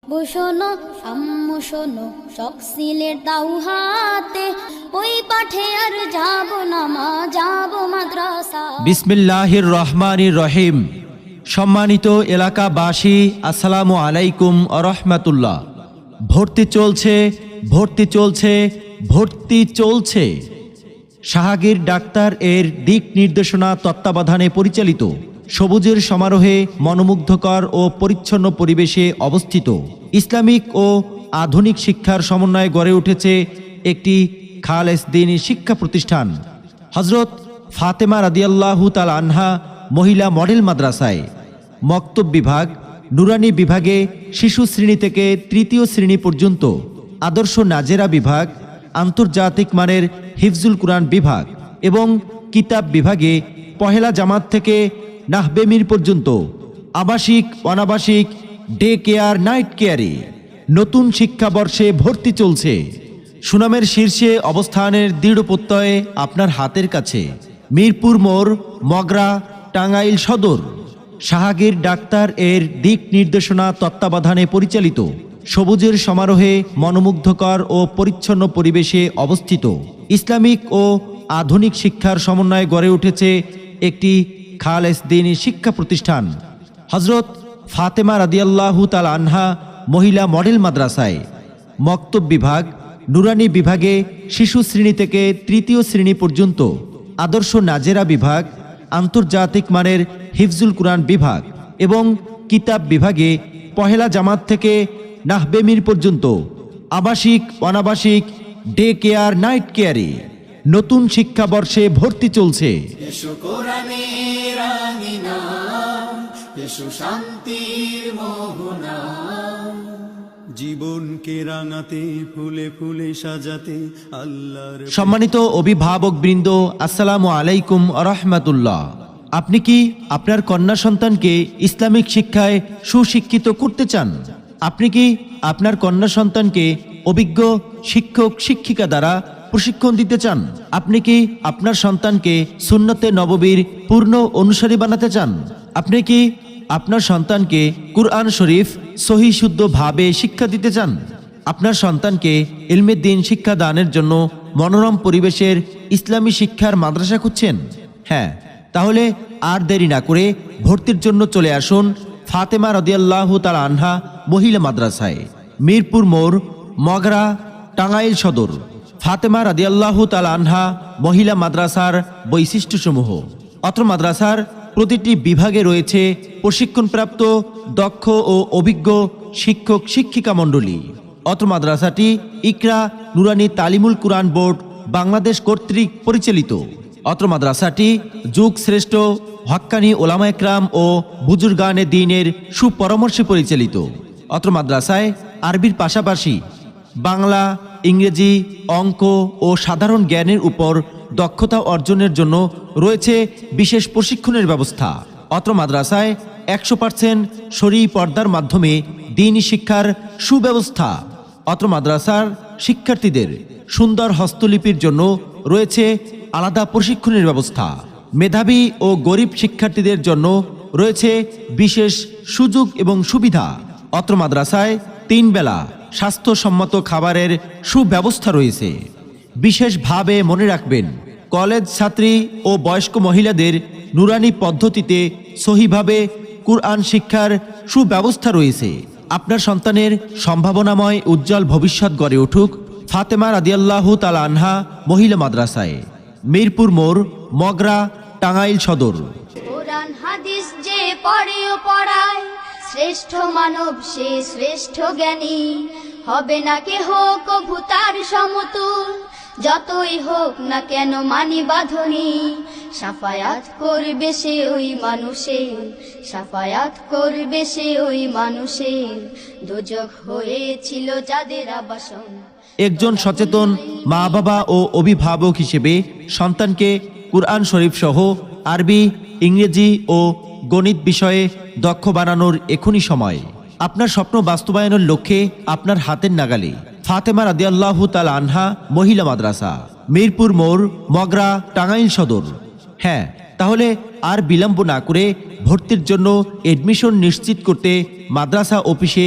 শোনো আম্মু শোনো, শখ সিলেট দাও হাতে, ওই পাঠে আর যাব না মা, যাব মাদ্রাসা। বিসমিল্লাহির রহমানির রহিম। সম্মানিত এলাকাবাসী, আসসালামু আলাইকুম ওয়া রাহমাতুল্লাহ। ভর্তি চলছে, ভর্তি চলছে, ভর্তি চলছে। শাহাগীর ডাক্তার এর দিক নির্দেশনা তত্ত্বাবধানে পরিচালিত সবুজের সমারোহে মনোমুগ্ধকর ও পরিচ্ছন্ন পরিবেশে অবস্থিত ইসলামিক ও আধুনিক শিক্ষার সমন্বয়ে গড়ে উঠেছে একটি খালেস দ্বীনি শিক্ষা প্রতিষ্ঠান হযরত ফাতেমা রাদিয়াল্লাহু তাআলা আনহা মহিলা মডেল মাদ্রাসায়। মক্তব বিভাগ, নুরানি বিভাগে শিশু শ্রেণী থেকে তৃতীয় শ্রেণী পর্যন্ত, আদর্শ নাজেরা বিভাগ, আন্তর্জাতিক মানের হিফজুল কুরআন বিভাগ এবং কিতাব বিভাগে পহেলা জামাত থেকে নাহবেমির পর্যন্ত, আবাসিক অনাবাসিক ডে কেয়ার নাইট কেয়ারে নতুন শিক্ষাবর্ষে ভর্তি চলছে। সুনামের শীর্ষে অবস্থানের দৃঢ় প্রত্যয়ে আপনার হাতের কাছে। মিরপুর মোড়, মগরা, টাঙ্গাইল সদর। শাহাগীর ডাক্তার এর দিক নির্দেশনা তত্ত্বাবধানে পরিচালিত সবুজের সমারোহে মনোমুগ্ধকর ও পরিচ্ছন্ন পরিবেশে অবস্থিত ইসলামিক ও আধুনিক শিক্ষার সমন্বয়ে গড়ে উঠেছে একটি খালেস দ্বীনি শিক্ষা প্রতিষ্ঠান হযরত ফাতেমা রাদিয়াল্লাহু তাআলা আনহা মহিলা মডেল মাদ্রাসায়। মক্তব বিভাগ, নুরানি বিভাগে শিশু শ্রেণী থেকে তৃতীয় শ্রেণী পর্যন্ত, আদর্শ নাজেরা বিভাগ, আন্তর্জাতিক মানের হিফজুল কুরআন বিভাগ এবং কিতাব বিভাগে পহেলা জামাত থেকে নাহবেমির পর্যন্ত, আবাসিক অনাবাসিক ডে কেয়ার নাইট কেয়ারে নতুন শিক্ষাবর্ষে ভর্তি চলছে। এসো কোরআনের আঙিনা, এসো শান্তির মোহনা, জীবনকে রাঙাতে ফুলে ফুলে সাজাতে আল্লাহর। সম্মানিত অভিভাবক বৃন্দ, আসসালামু আলাইকুম ওয়া রাহমাতুল্লাহ। আপনি কি আপনার কন্যা সন্তানকে ইসলামিক শিক্ষায় সুশিক্ষিত করতে চান? আপনি কি আপনার কন্যা সন্তানকে অভিজ্ঞ শিক্ষক শিক্ষিকা দ্বারা প্রশিক্ষণ দিতে চান? আপনি কি আপনার সন্তানকে সুন্নতে নববীর পূর্ণ অনুসারী বানাতে চান? আপনি কি আপনার সন্তানকে কুরআন শরীফ সহি শুদ্ধভাবে শিক্ষা দিতে চান? আপনার সন্তানকে ইলমে দ্বীন শিক্ষা দানের জন্য মনোরম পরিবেশের ইসলামী শিক্ষার মাদ্রাসা খুঁজছেন? হ্যাঁ, তাহলে আর দেরি না করে ভর্তির জন্য চলে আসুন ফাতেমা রাদিয়াল্লাহু তাআলা আনহা মহিলা মাদ্রাসায়। মিরপুর মোড়, মগরা, টাঙ্গাইল সদর। ফাতেমা রাদিয়াল্লাহু তাআলা আনহা মহিলা মাদ্রাসার বৈশিষ্ট্যসমূহ। অত্র মাদ্রাসার প্রতিটি বিভাগে রয়েছে প্রশিক্ষণপ্রাপ্ত দক্ষ ও অভিজ্ঞ শিক্ষক শিক্ষিকা মণ্ডলী। অত্র মাদ্রাসাটি ইকরা নুরানি তালিমুল কুরআন বোর্ড বাংলাদেশ কর্তৃক পরিচালিত। অত্র মাদ্রাসাটি যুগ শ্রেষ্ঠ হক্কানি ওলামা একরাম ও বুজুর্গানে দ্বীনের সুপরামর্শে পরিচালিত। অত্র মাদ্রাসায় আরবির পাশাপাশি বাংলা, ইংরেজি, অঙ্ক ও সাধারণ জ্ঞানের উপর দক্ষতা অর্জনের জন্য রয়েছে বিশেষ প্রশিক্ষণের ব্যবস্থা। অত্র মাদ্রাসায় 100% শরঈ পর্দার মাধ্যমে দ্বীনি শিক্ষার সুব্যবস্থা। অত্র মাদ্রাসার শিক্ষার্থীদের সুন্দর হস্তলিপির জন্য রয়েছে আলাদা প্রশিক্ষণের ব্যবস্থা। মেধাবী ও গরিব শিক্ষার্থীদের জন্য রয়েছে বিশেষ সুযোগ এবং সুবিধা। অত্র মাদ্রাসায় 3 বেলা স্বাস্থ্যসম্মত খাবারের সুব্যবস্থা রয়েছে। বিশেষভাবে মনে রাখবেন, কলেজ ছাত্রী ও বয়স্ক মহিলাদের নুরানি পদ্ধতিতে সহিভাবে কুরআন শিক্ষার সুব্যবস্থা রয়েছে। আপনার সন্তানের সম্ভাবনাময় উজ্জ্বল ভবিষ্যৎ গড়ে উঠুক ফাতেমা রাদিয়াল্লাহু তাআলা আনহা মহিলা মাদ্রাসায়। মিরপুর মোড়, মগরা, টাঙ্গাইল সদর। কোরআন হাদিস যে পড়ে ও পড়ায়, শ্রেষ্ঠ মানব সে শ্রেষ্ঠ জ্ঞানী, হবে না কেহ কভু তার সমতুল, যতই হোক না কেন মানি বাঁধনি, শাফায়াত করবে সে ওই মানুষের, শাফায়াত করবে সে ওই মানুষের, দোজখ হয়েছিল যাদের আবাসন। একজন সচেতন মা বাবা ও অভিভাবক হিসেবে সন্তানকে কুরআন শরীফ সহ আরবি, ইংরেজি ও গণিত বিষয়ে দক্ষ বানানোর এখনই সময়। আপনার স্বপ্ন বাস্তবায়নের লক্ষ্যে আপনার হাতের নাগালে ফাতেমা রাদিয়াল্লাহু তাআলা আনহা মহিলা মাদ্রাসা, মিরপুর মোড়, মগরা, টাঙ্গাইল সদর। হ্যাঁ, তাহলে আর বিলম্ব না করে ভর্তির জন্য এডমিশন নিশ্চিত করতে মাদ্রাসা অফিসে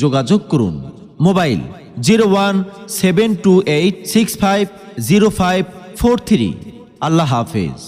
যোগাযোগ করুন। মোবাইল 017286500543। আল্লাহ হাফেজ।